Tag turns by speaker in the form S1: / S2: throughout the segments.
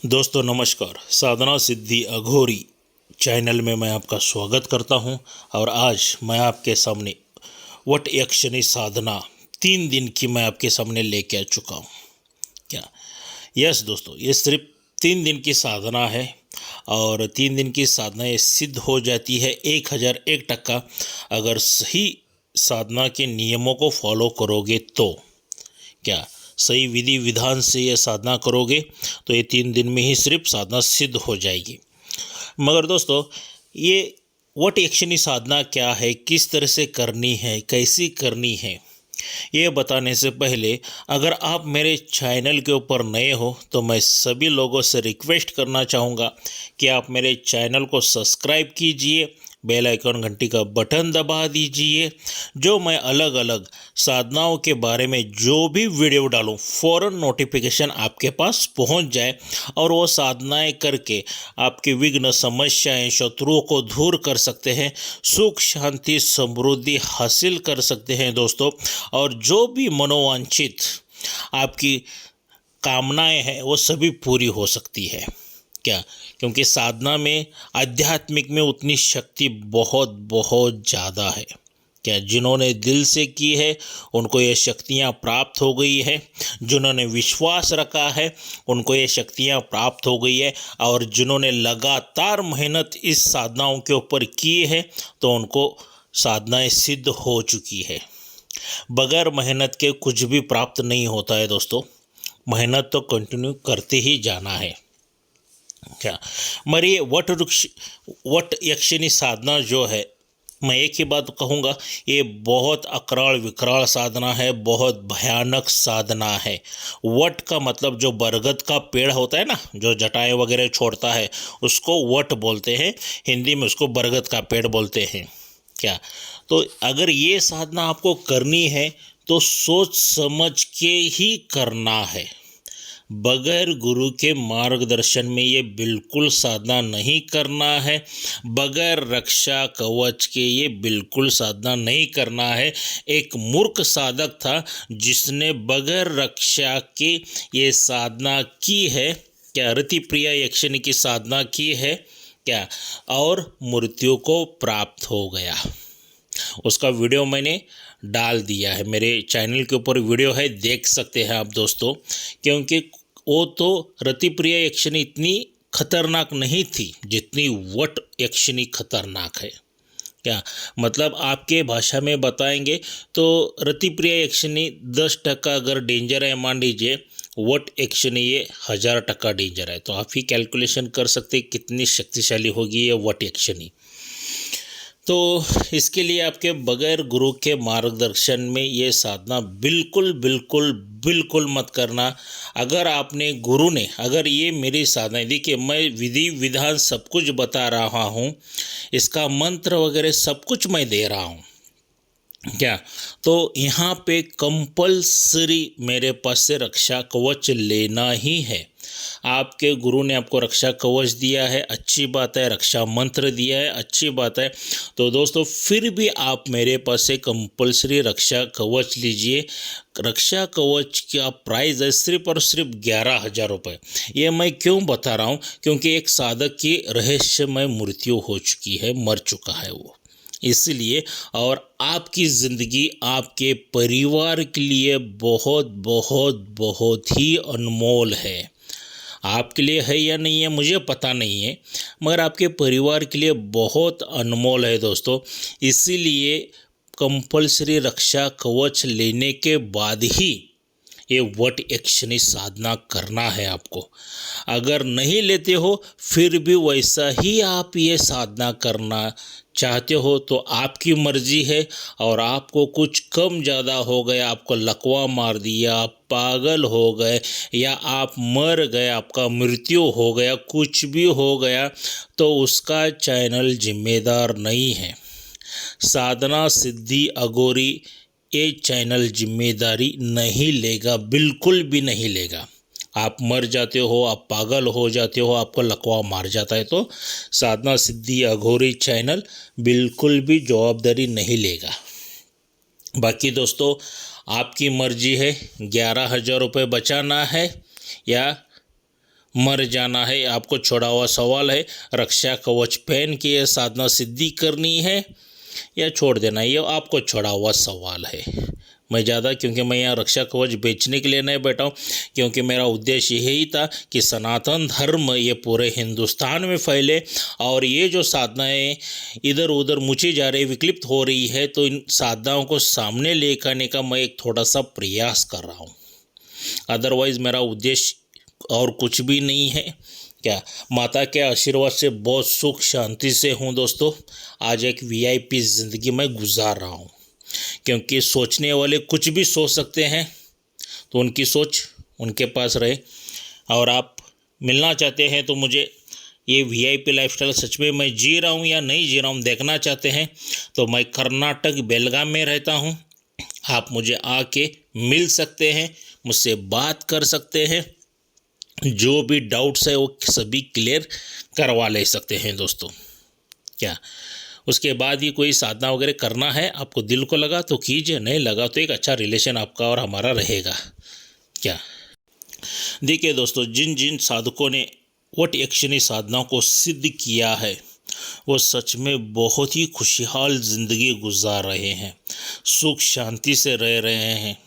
S1: दोस्तों नमस्कार। साधना सिद्धि अघोरी चैनल में मैं आपका स्वागत करता हूं और आज मैं आपके सामने वट यक्षिणी साधना 3 दिन की मैं आपके सामने लेके आ चुका हूं। क्या यस दोस्तों, ये सिर्फ 3 दिन की साधना है और 3 दिन की साधना ये सिद्ध हो जाती है 1001% अगर सही साधना के नियमों को फॉलो करोगे तो। क्या सही विधि विधान से ये साधना करोगे तो ये 3 दिन में ही सिर्फ साधना सिद्ध हो जाएगी। मगर दोस्तों, ये वट यक्षिणी साधना क्या है, किस तरह से करनी है, कैसी करनी है, ये बताने से पहले अगर आप मेरे चैनल के ऊपर नए हो तो मैं सभी लोगों से रिक्वेस्ट करना चाहूँगा कि आप मेरे चैनल को सब्सक्राइब कीजिए, बेल आइकन घंटी का बटन दबा दीजिए। जो मैं अलग अलग साधनाओं के बारे में जो भी वीडियो डालूं फ़ौरन नोटिफिकेशन आपके पास पहुंच जाए और वो साधनाएं करके आपके विघ्न समस्याएं शत्रुओं को दूर कर सकते हैं, सुख शांति समृद्धि हासिल कर सकते हैं दोस्तों। और जो भी मनोवांछित आपकी कामनाएं हैं वो सभी पूरी हो सकती है। क्या क्योंकि साधना में आध्यात्मिक में उतनी शक्ति बहुत बहुत ज़्यादा है। क्या जिन्होंने दिल से की है उनको ये शक्तियाँ प्राप्त हो गई है, जिन्होंने विश्वास रखा है उनको ये शक्तियाँ प्राप्त हो गई है, और जिन्होंने लगातार मेहनत इस साधनाओं के ऊपर की है तो उनको साधनाएं सिद्ध हो चुकी है। बगैर मेहनत के कुछ भी प्राप्त नहीं होता है दोस्तों, मेहनत तो कंटिन्यू करते ही जाना है। क्या मगर ये वट यक्षिणी साधना जो है, मैं एक ही बात कहूँगा, ये बहुत अकराल विकराल साधना है, बहुत भयानक साधना है। वट का मतलब जो बरगद का पेड़ होता है ना, जो जटाएं वगैरह छोड़ता है उसको वट बोलते हैं, हिंदी में उसको बरगद का पेड़ बोलते हैं। क्या तो अगर ये साधना आपको करनी है तो सोच समझ के ही करना है। बगैर गुरु के मार्गदर्शन में ये बिल्कुल साधना नहीं करना है। बगैर रक्षा कवच के ये बिल्कुल साधना नहीं करना है। एक मूर्ख साधक था जिसने बगैर रक्षा के ये साधना की है, क्या रतिप्रिया यक्षिणी की साधना की है क्या, और मृत्यु को प्राप्त हो गया। उसका वीडियो मैंने डाल दिया है, मेरे चैनल के ऊपर वीडियो है, देख सकते हैं आप दोस्तों। क्योंकि वो तो रतिप्रिया यक्षिणी इतनी खतरनाक नहीं थी जितनी वट यक्षिणी खतरनाक है। क्या मतलब आपके भाषा में बताएंगे तो रतिप्रिया यक्षिणी 10% अगर डेंजर है मान लीजिए, वट यक्षिणी ये 1000% डेंजर है। तो आप ही कैलकुलेशन कर सकते हैं कितनी शक्तिशाली होगी ये वट यक्षिणी। तो इसके लिए आपके बगैर गुरु के मार्गदर्शन में ये साधना बिल्कुल बिल्कुल बिल्कुल मत करना। अगर आपने गुरु ने अगर ये मेरी साधना, देखिए मैं विधि विधान सब कुछ बता रहा हूँ, इसका मंत्र वगैरह सब कुछ मैं दे रहा हूँ। क्या तो यहाँ पे कंपल्सरी मेरे पास से रक्षा कवच लेना ही है। आपके गुरु ने आपको रक्षा कवच दिया है, अच्छी बात है, रक्षा मंत्र दिया है, अच्छी बात है। तो दोस्तों फिर भी आप मेरे पास से कंपल्सरी रक्षा कवच लीजिए। रक्षा कवच का प्राइस है सिर्फ और सिर्फ 11,000 रुपये। ये मैं क्यों बता रहा हूँ, क्योंकि एक साधक की रहस्यमय मृत्यु हो चुकी है, मर चुका है वो, इसलिए। और आपकी ज़िंदगी आपके परिवार के लिए बहुत बहुत बहुत ही अनमोल है। आपके लिए है या नहीं है मुझे पता नहीं है, मगर आपके परिवार के लिए बहुत अनमोल है दोस्तों। इसीलिए कंपल्सरी रक्षा कवच लेने के बाद ही ये वट यक्षिणी साधना करना है आपको। अगर नहीं लेते हो फिर भी वैसा ही आप ये साधना करना चाहते हो तो आपकी मर्जी है। और आपको कुछ कम ज़्यादा हो गया, आपको लकवा मार दिया, आप पागल हो गए या आप मर गए, आपका मृत्यु हो गया, कुछ भी हो गया तो उसका चैनल जिम्मेदार नहीं है। साधना सिद्धि अघोरी ये चैनल जिम्मेदारी नहीं लेगा, बिल्कुल भी नहीं लेगा। आप मर जाते हो, आप पागल हो जाते हो, आपको लकवा मार जाता है तो साधना सिद्धि अघोरी चैनल बिल्कुल भी जवाबदारी नहीं लेगा। बाकी दोस्तों आपकी मर्जी है, 11,000 रुपये बचाना है या मर जाना है, आपको छोड़ा हुआ सवाल है। रक्षा कवच पहन के ये साधना सिद्धि करनी है या छोड़ देना, ये आपको छोड़ा हुआ सवाल है। मैं ज़्यादा, क्योंकि मैं यहाँ रक्षा कवच बेचने के लिए नहीं बैठा हूँ, क्योंकि मेरा उद्देश्य यही था कि सनातन धर्म ये पूरे हिंदुस्तान में फैले, और ये जो साधनाएँ इधर उधर मुची जा रही, विकलिप्त हो रही है, तो इन साधनाओं को सामने लेकर आने का मैं एक थोड़ा सा प्रयास कर रहा हूँ। अदरवाइज़ मेरा उद्देश्य और कुछ भी नहीं है। क्या माता के आशीर्वाद से बहुत सुख शांति से हूँ दोस्तों। आज एक वीआईपी ज़िंदगी में गुजार रहा हूँ, क्योंकि सोचने वाले कुछ भी सोच सकते हैं, तो उनकी सोच उनके पास रहे। और आप मिलना चाहते हैं तो मुझे ये वीआईपी लाइफस्टाइल सच में मैं जी रहा हूँ या नहीं जी रहा हूँ देखना चाहते हैं, तो मैं कर्नाटक बेलगाम में रहता हूँ। आप मुझे आके मिल सकते हैं, मुझसे बात कर सकते हैं, जो भी डाउट्स है वो सभी क्लियर करवा ले सकते हैं दोस्तों। क्या उसके बाद ही कोई साधना वगैरह करना है, आपको दिल को लगा तो कीजिए, नहीं लगा तो एक अच्छा रिलेशन आपका और हमारा रहेगा। क्या देखिए दोस्तों, जिन जिन साधकों ने वट यक्षिणी साधनाओं को सिद्ध किया है वो सच में बहुत ही खुशहाल ज़िंदगी गुजार रहे हैं, सुख शांति से रह रहे हैं,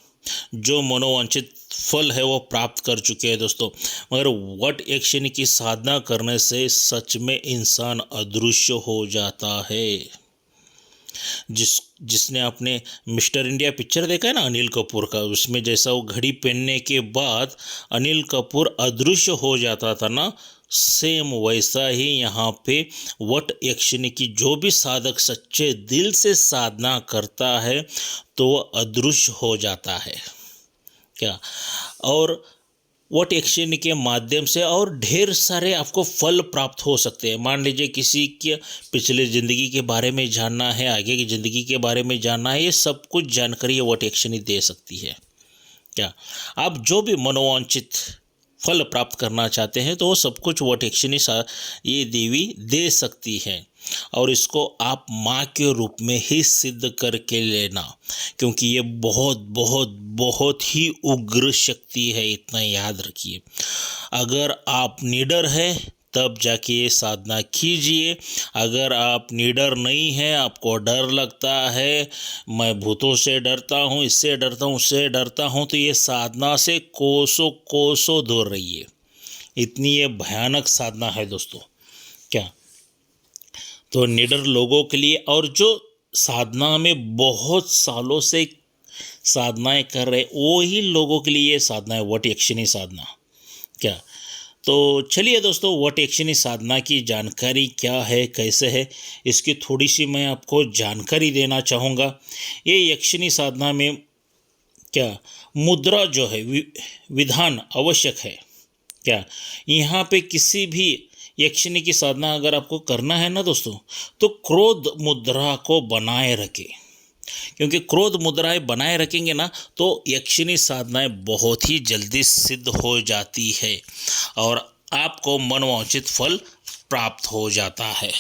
S1: जो मनोवांछित फल है वो प्राप्त कर चुके हैं दोस्तों। मगर वट यक्षिणी की साधना करने से सच में इंसान अदृश्य हो जाता है। जिसने अपने मिस्टर इंडिया पिक्चर देखा है ना अनिल कपूर का, उसमें जैसा वो घड़ी पहनने के बाद अनिल कपूर अदृश्य हो जाता था ना, सेम वैसा ही यहाँ पे वट यक्षिणी की जो भी साधक सच्चे दिल से साधना करता है तो वह अदृश्य हो जाता है। क्या और वट यक्षिणी के माध्यम से और ढेर सारे आपको फल प्राप्त हो सकते हैं। मान लीजिए किसी के पिछले ज़िंदगी के बारे में जानना है, आगे की ज़िंदगी के बारे में जानना है, ये सब कुछ जानकारी वट यक्षिणी दे सकती है। क्या आप जो भी मनोवांछित फल प्राप्त करना चाहते हैं तो वो सब कुछ वट यक्षिणी ये देवी दे सकती है, और इसको आप माँ के रूप में ही सिद्ध करके लेना, क्योंकि ये बहुत बहुत बहुत ही उग्र शक्ति है, इतना याद रखिए। अगर आप निडर है तब जाके ये साधना कीजिए। अगर आप निडर नहीं हैं, आपको डर लगता है, मैं भूतों से डरता हूँ, इससे डरता हूँ, उससे डरता हूँ, तो ये साधना से कोसों कोसों दूर रहिए। इतनी ये भयानक साधना है दोस्तों। क्या तो निडर लोगों के लिए, और जो साधना में बहुत सालों से साधनाएं कर रहे वो ही लोगों के लिए ये साधना है वट यक्षिणी साधना। क्या तो चलिए दोस्तों, वट यक्षिणी साधना की जानकारी क्या है, कैसे है, इसकी थोड़ी सी मैं आपको जानकारी देना चाहूँगा। ये यक्षिणी साधना में क्या मुद्रा जो है विधान आवश्यक है। क्या यहाँ पे किसी भी यक्षिणी की साधना अगर आपको करना है ना दोस्तों, तो क्रोध मुद्रा को बनाए रखें, क्योंकि क्रोध मुद्राएं बनाए रखेंगे ना तो यक्षिणी साधनाएं बहुत ही जल्दी सिद्ध हो जाती है और आपको मनोवांछित फल प्राप्त हो जाता है।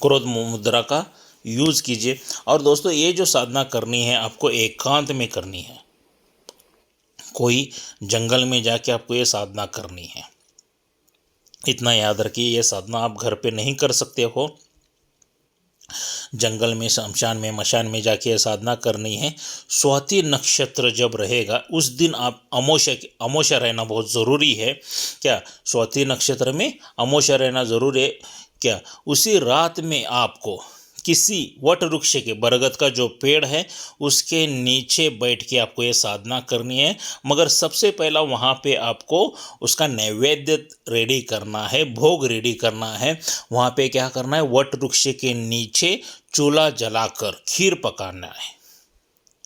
S1: क्रोध मुद्रा का यूज़ कीजिए। और दोस्तों, ये जो साधना करनी है आपको एकांत में करनी है, कोई जंगल में जाके आपको ये साधना करनी है। इतना याद रखिए, ये साधना आप घर पे नहीं कर सकते हो, जंगल में, शमशान में, मशान में जाके साधना करनी है। स्वाति नक्षत्र जब रहेगा उस दिन आप अमावस्या रहना बहुत ज़रूरी है। क्या स्वाति नक्षत्र में अमावस्या रहना ज़रूरी है। क्या उसी रात में आपको किसी वट वृक्ष के, बरगद का जो पेड़ है उसके नीचे बैठ के आपको ये साधना करनी है। मगर सबसे पहला वहाँ पे आपको उसका नैवेद्य रेडी करना है, भोग रेडी करना है। वहाँ पे क्या करना है, वट वृक्ष के नीचे चूल्हा जलाकर खीर पकाना है।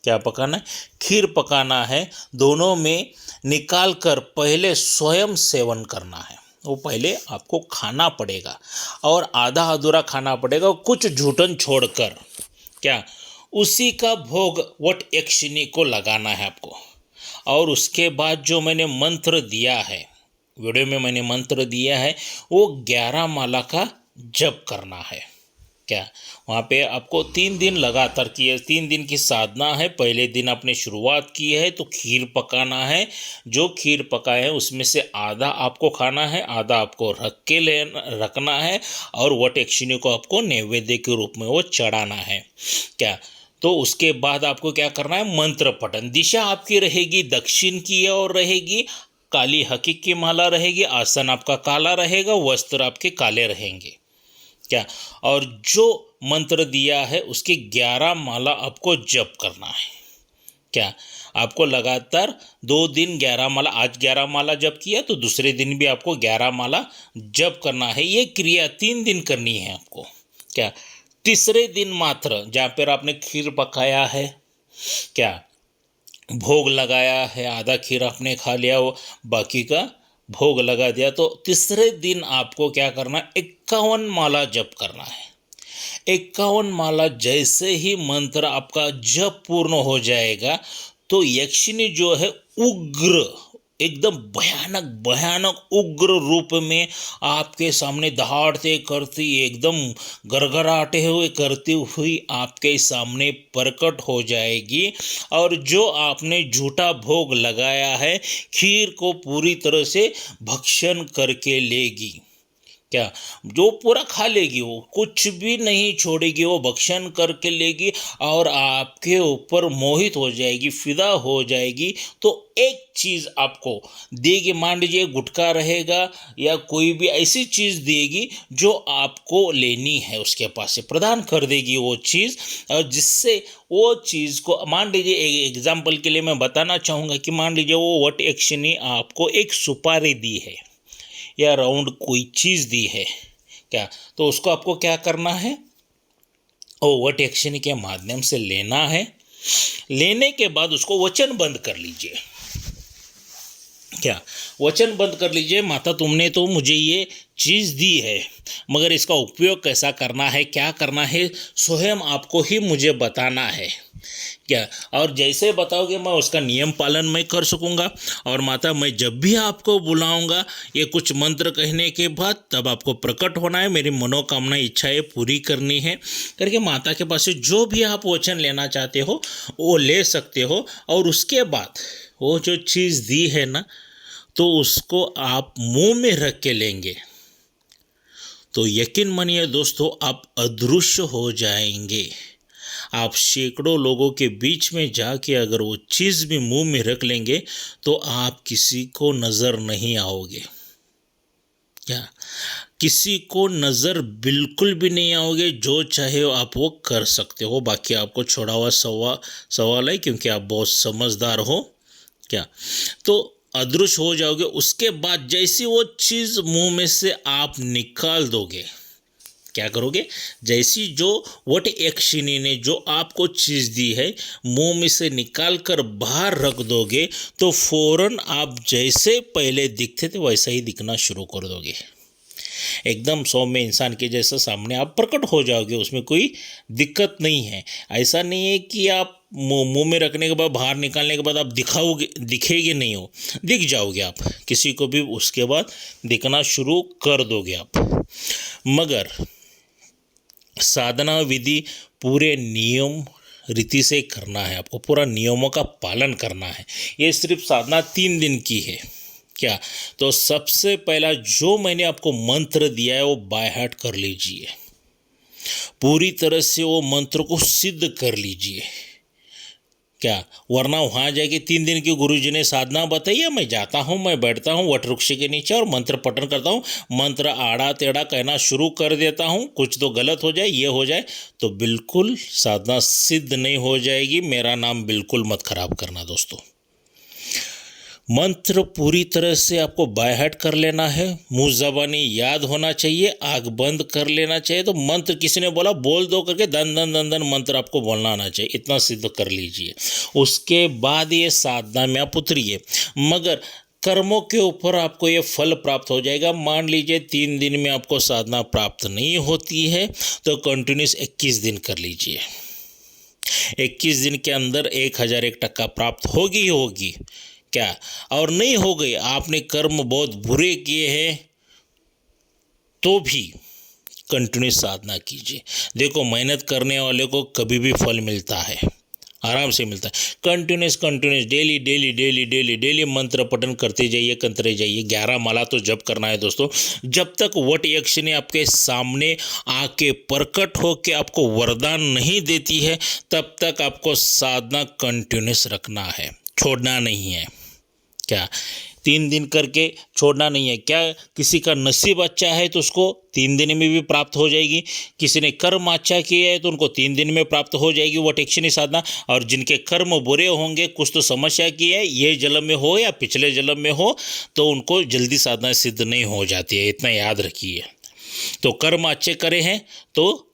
S1: क्या पकाना है? खीर पकाना है। दोनों में निकाल कर पहले स्वयं सेवन करना है। वो पहले आपको खाना पड़ेगा और आधा अधूरा खाना पड़ेगा, कुछ झूठन छोड़कर। क्या उसी का भोग वट यक्षिणी को लगाना है आपको। और उसके बाद जो मैंने मंत्र दिया है, वीडियो में मैंने मंत्र दिया है, वो 11 माला का जप करना है। क्या वहाँ पे आपको 3 दिन लगातार किए, 3 दिन की साधना है। पहले दिन आपने शुरुआत की है तो खीर पकाना है। जो खीर पकाए है उसमें से आधा आपको खाना है, आधा आपको रखना है और वट यक्षिणी को आपको नैवेद्य के रूप में वो चढ़ाना है। क्या तो उसके बाद आपको क्या करना है, मंत्र पठन। दिशा आपकी रहेगी दक्षिण की ओर रहेगी, काली हकीक की माला रहेगी, आसन आपका काला रहेगा, वस्त्र आपके काले रहेंगे। क्या और जो मंत्र दिया है उसकी 11 माला आपको जप करना है। क्या आपको लगातार 2 दिन 11 माला, आज 11 माला जप किया तो दूसरे दिन भी आपको 11 माला जप करना है। ये क्रिया 3 दिन करनी है आपको। क्या तीसरे दिन मात्र जहाँ पर आपने खीर पकाया है, क्या भोग लगाया है, आधा खीर आपने खा लिया, वो बाकी का भोग लगा दिया, तो तीसरे दिन आपको क्या करना है, 51 माला जप करना है। 51 माला जैसे ही मंत्र आपका जप पूर्ण हो जाएगा तो यक्षिणी जो है उग्र, एकदम भयानक भयानक उग्र रूप में आपके सामने दहाड़ते करती, एकदम गड़गड़ाते हुए करती हुई आपके सामने प्रकट हो जाएगी। और जो आपने झूठा भोग लगाया है खीर को पूरी तरह से भक्षण करके लेगी। क्या जो पूरा खा लेगी, वो कुछ भी नहीं छोड़ेगी, वो भक्षण करके लेगी और आपके ऊपर मोहित हो जाएगी, फिदा हो जाएगी। तो एक चीज़ आपको देगी, मान लीजिए गुटखा रहेगा या कोई भी ऐसी चीज़ देगी जो आपको लेनी है, उसके पास से प्रदान कर देगी वो चीज़। और जिससे वो चीज़ को, मान लीजिए एक एग्जाम्पल के लिए मैं बताना चाहूँगा कि मान लीजिए वो वट यक्षिणी आपको एक सुपारी दी है या राउंड कोई चीज़ दी है। क्या तो उसको आपको क्या करना है, वो वट यक्षिणी के माध्यम से लेना है। लेने के बाद उसको वचनबद्ध कर लीजिए। क्या वचनबद्ध कर लीजिए, माता तुमने तो मुझे ये चीज़ दी है, मगर इसका उपयोग कैसा करना है, क्या करना है, स्वयं आपको ही मुझे बताना है। क्या और जैसे बताओगे मैं उसका नियम पालन मैं कर सकूँगा। और माता मैं जब भी आपको बुलाऊंगा ये कुछ मंत्र कहने के बाद तब आपको प्रकट होना है, मेरी मनोकामना इच्छाएं पूरी करनी है करके माता के पास से जो भी आप वचन लेना चाहते हो वो ले सकते हो। और उसके बाद वो जो चीज़ दी है ना, तो उसको आप मुंह में रख के लेंगे तो यकीन मानिए दोस्तों आप अदृश्य हो जाएंगे। आप सैकड़ों लोगों के बीच में जाके अगर वो चीज़ भी मुंह में रख लेंगे तो आप किसी को नज़र नहीं आओगे। क्या किसी को नज़र बिल्कुल भी नहीं आओगे, जो चाहे आप वो कर सकते हो। बाकी आपको छोड़ा हुआ सवाल है, क्योंकि आप बहुत समझदार हो। क्या तो अदृश्य हो जाओगे। उसके बाद जैसी वो चीज़ मुंह में से आप निकाल दोगे, क्या करोगे, जैसी जो वट यक्षिणी ने जो आपको चीज़ दी है मुंह में से निकाल कर बाहर रख दोगे तो फौरन आप जैसे पहले दिखते थे वैसा ही दिखना शुरू कर दोगे। एकदम सौम्य इंसान के जैसा सामने आप प्रकट हो जाओगे, उसमें कोई दिक्कत नहीं है। ऐसा नहीं है कि आप मुंह में रखने के बाद बाहर निकालने के बाद आप दिखेंगे नहीं हो, दिख जाओगे आप किसी को भी, उसके बाद दिखना शुरू कर दोगे आप। मगर साधना विधि पूरे नियम रीति से करना है, आपको पूरा नियमों का पालन करना है। ये सिर्फ साधना 3 दिन की है। क्या तो सबसे पहला जो मैंने आपको मंत्र दिया है वो बाय हार्ट कर लीजिए, पूरी तरह से वो मंत्र को सिद्ध कर लीजिए। क्या वरना वहाँ जाके 3 दिन की गुरुजी ने साधना बताइए, मैं जाता हूँ, मैं बैठता हूँ वट वृक्ष के नीचे और मंत्र पठन करता हूँ, मंत्र आड़ा टेढ़ा कहना शुरू कर देता हूँ, कुछ तो गलत हो जाए, ये हो जाए, तो बिल्कुल साधना सिद्ध नहीं हो जाएगी। मेरा नाम बिल्कुल मत खराब करना दोस्तों। मंत्र पूरी तरह से आपको बाय हार्ट कर लेना है, मुँह ज़बानी याद होना चाहिए, आँख बंद कर लेना चाहिए। तो मंत्र किसी ने बोला बोल दो करके दन दन दन दन मंत्र आपको बोलना आना चाहिए, इतना सिद्ध कर लीजिए। उसके बाद ये साधना में आप उतरिए। मगर कर्मों के ऊपर आपको ये फल प्राप्त हो जाएगा। मान लीजिए 3 दिन में आपको साधना प्राप्त नहीं होती है तो कंटिन्यूस 21 दिन कर लीजिए। 21 दिन के अंदर 1001 टक्का प्राप्त होगी ही होगी। क्या और नहीं हो गई, आपने कर्म बहुत बुरे किए हैं तो भी कंटिन्यूस साधना कीजिए। देखो, मेहनत करने वाले को कभी भी फल मिलता है, आराम से मिलता है। Continuous daily daily daily daily daily मंत्र पठन करते जाइए। 11 माला तो जप करना है दोस्तों। जब तक वट यक्षिणी आपके सामने आके प्रकट हो के आपको वरदान नहीं देती है, तब तक आपको साधना कंटिन्यूस रखना है, छोड़ना नहीं है। क्या 3 दिन करके छोड़ना नहीं है क्या? किसी का नसीब अच्छा है तो उसको 3 दिन में भी प्राप्त हो जाएगी। किसी ने कर्म अच्छा किया है तो उनको 3 दिन में प्राप्त हो जाएगी वट यक्षिणी साधना। और जिनके कर्म बुरे होंगे, कुछ तो समस्या की है, ये जन्म में हो या पिछले जन्म में हो, तो उनको जल्दी साधना सिद्ध नहीं हो जाती है, इतना याद रखिए। तो कर्म अच्छे करे हैं तो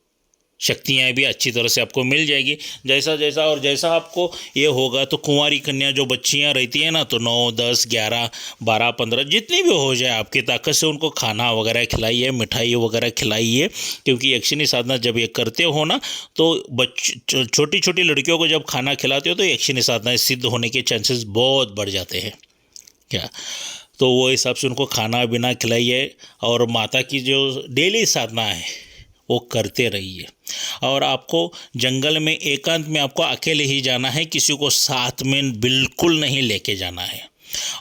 S1: शक्तियाँ भी अच्छी तरह से आपको मिल जाएगी। जैसा आपको ये होगा तो कुंवारी कन्या जो बच्चियाँ रहती हैं ना, तो 9, 10, 11, 12, 15 जितनी भी हो जाए आपकी ताकत से उनको खाना वगैरह खिलाइए, मिठाई वगैरह खिलाइए। क्योंकि यक्षिणी साधना जब ये करते हो ना, तो छोटी छोटी लड़कियों को जब खाना खिलाते हो तो यक्षिणी साधना सिद्ध होने के चांसेस बहुत बढ़ जाते हैं। क्या तो वो हिसाब से उनको खाना बिना खिलाइए। और माता की जो डेली साधना है वो करते रहिए। और आपको जंगल में एकांत में आपको अकेले ही जाना है, किसी को साथ में बिल्कुल नहीं लेके जाना है।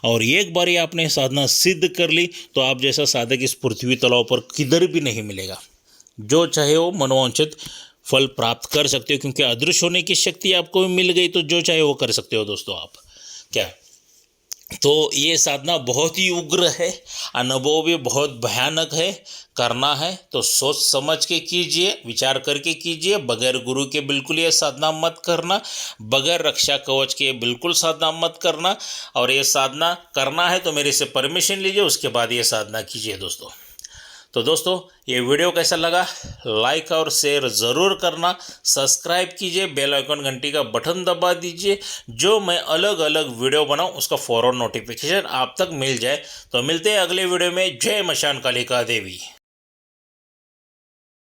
S1: और एक बार आपने साधना सिद्ध कर ली तो आप जैसा साधक इस पृथ्वी तलाव पर किधर भी नहीं मिलेगा। जो चाहे वो मनोवांछित फल प्राप्त कर सकते हो, क्योंकि अदृश्य होने की शक्ति आपको मिल गई तो जो चाहे वो कर सकते हो दोस्तों आप। क्या तो ये साधना बहुत ही उग्र है, अनुभव भी बहुत भयानक है। करना है तो सोच समझ के कीजिए, विचार करके कीजिए। बगैर गुरु के बिल्कुल ये साधना मत करना, बगैर रक्षा कवच के बिल्कुल साधना मत करना। और ये साधना करना है तो मेरे से परमिशन लीजिए, उसके बाद ये साधना कीजिए दोस्तों। तो दोस्तों, ये वीडियो कैसा लगा, लाइक और शेयर ज़रूर करना। सब्सक्राइब कीजिए, बेल आइकन घंटी का बटन दबा दीजिए, जो मैं अलग अलग वीडियो बनाऊं उसका फौरन नोटिफिकेशन आप तक मिल जाए। तो मिलते हैं अगले वीडियो में। जय मशान कालिका देवी।